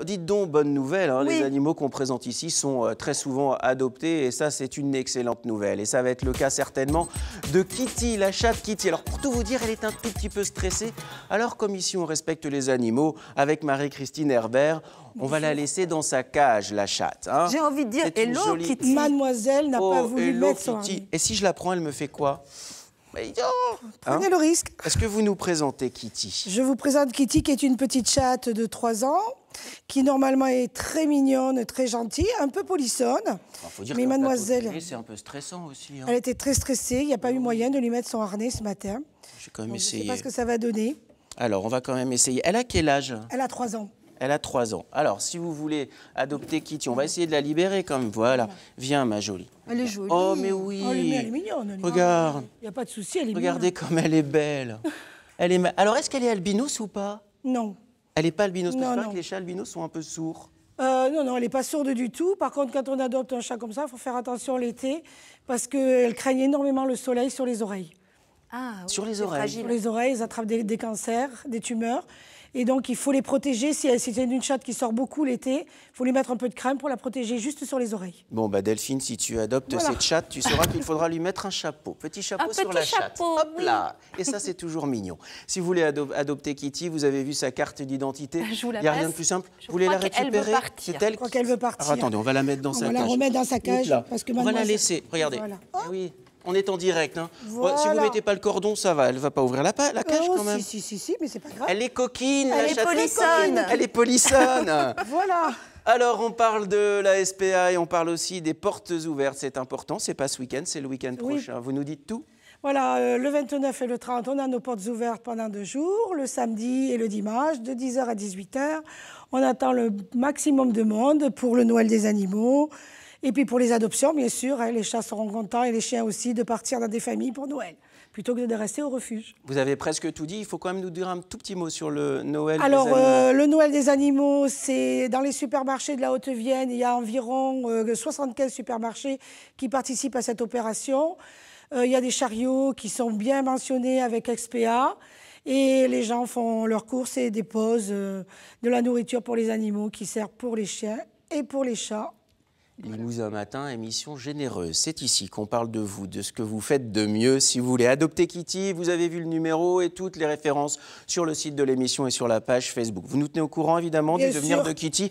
Dites donc, bonne nouvelle, hein, Oui. les animaux qu'on présente ici sont très souvent adoptés et ça c'est une excellente nouvelle. Et ça va être le cas certainement de Kitty, la chatte Kitty. Alors pour tout vous dire, elle est un tout petit peu stressée. Alors comme ici on respecte les animaux, avec Marie-Christine Herbert, on va la laisser dans sa cage, la chatte. Hein. J'ai envie de dire C'est une hello, jolie- Kitty. Mademoiselle n'a pas Oh, voulu hello, mettre son Kitty. harnais. Et si je la prends, elle me fait quoi? Mais, oh, Prenez hein. le risque. Est-ce que vous nous présentez Kitty? Je vous présente Kitty, qui est une petite chatte de 3 ans, qui normalement est très mignonne, très gentille, un peu polissonne. Faut dire Mais qu'un plateau de mademoiselle, télé, c'est un peu stressant aussi. Hein. elle était très stressée. Il n'y a pas eu moyen de lui mettre son harnais ce matin. J'ai quand même Donc, je ne sais essayé. pas ce que ça va donner. Alors, on va quand même essayer. Elle a quel âge? Elle a 3 ans. Elle a 3 ans. Alors, si vous voulez adopter Kitty, on va essayer de la libérer quand même. Voilà. Viens, ma jolie. Elle est jolie. Oh, mais oui. Oh, elle est mignonne. elle. Regarde. Il n'y a pas de souci, elle est Regardez comme elle est belle. Elle est Alors, est-ce qu'elle est albinos ou pas? mignonne. Non. Elle n'est pas albinos. Parce Non, que c'est vrai non. que les chats albinos sont un peu sourds. Non, elle n'est pas sourde du tout. Par contre, quand on adopte un chat comme ça, il faut faire attention l'été, parce qu'elle craigne énormément le soleil sur les oreilles. Ah, oui, Sur les c'est oreilles. fragile. Sur les oreilles, ils attrapent des cancers, des tumeurs. Et donc, il faut les protéger. Si c'est une chatte qui sort beaucoup l'été, il faut lui mettre un peu de crème pour la protéger juste sur les oreilles. Bon, bah Delphine, si tu adoptes Voilà. cette chatte, tu sauras qu'il faudra lui mettre un chapeau. Petit chapeau Un sur petit la chatte. chapeau, Hop oui. là. Et ça, c'est toujours mignon. Si vous voulez adopter Kitty, vous avez vu sa carte d'identité. Je vous la Il n'y a rien de passe. plus simple. Je Vous voulez la crois qu'elle veut récupérer? partir. C'est elle Je crois qu'elle veut partir. Alors attendez, on va la mettre dans On sa va cage. la remettre dans sa Hop cage, là. parce que on va la mademoiselle- laisser. Regardez. Voilà. Eh oui, on est en direct. Hein. Voilà. Si vous ne mettez pas le cordon, ça va. Elle ne va pas ouvrir la cage Oh, quand même. si, mais c'est pas grave. Elle est coquine, Elle la est chatte polissonne. Elle est polissonne. Voilà. Alors, on parle de la SPA et on parle aussi des portes ouvertes. C'est important, c'est pas ce week-end, c'est le week-end Oui. prochain. Vous nous dites tout? Voilà, le 29 et le 30, on a nos portes ouvertes pendant 2 jours, le samedi et le dimanche, de 10h à 18h. On attend le maximum de monde pour le Noël des animaux. Et puis pour les adoptions, bien sûr, hein, les chats seront contents et les chiens aussi de partir dans des familles pour Noël, plutôt que de rester au refuge. Vous avez presque tout dit. Il faut quand même nous dire un tout petit mot sur le Noël Alors, des animaux. le Noël des animaux, c'est dans les supermarchés de la Haute-Vienne. Il y a environ 75 supermarchés qui participent à cette opération. Il y a des chariots qui sont bien mentionnés avec XPA. Et les gens font leurs courses et déposent de la nourriture pour les animaux qui sert pour les chiens et pour les chats. Limousin Matin, émission généreuse. C'est ici qu'on parle de vous, de ce que vous faites de mieux. Si vous voulez adopter Kitty, vous avez vu le numéro et toutes les références sur le site de l'émission et sur la page Facebook. Vous nous tenez au courant évidemment du Bien devenir sûr. de Kitty.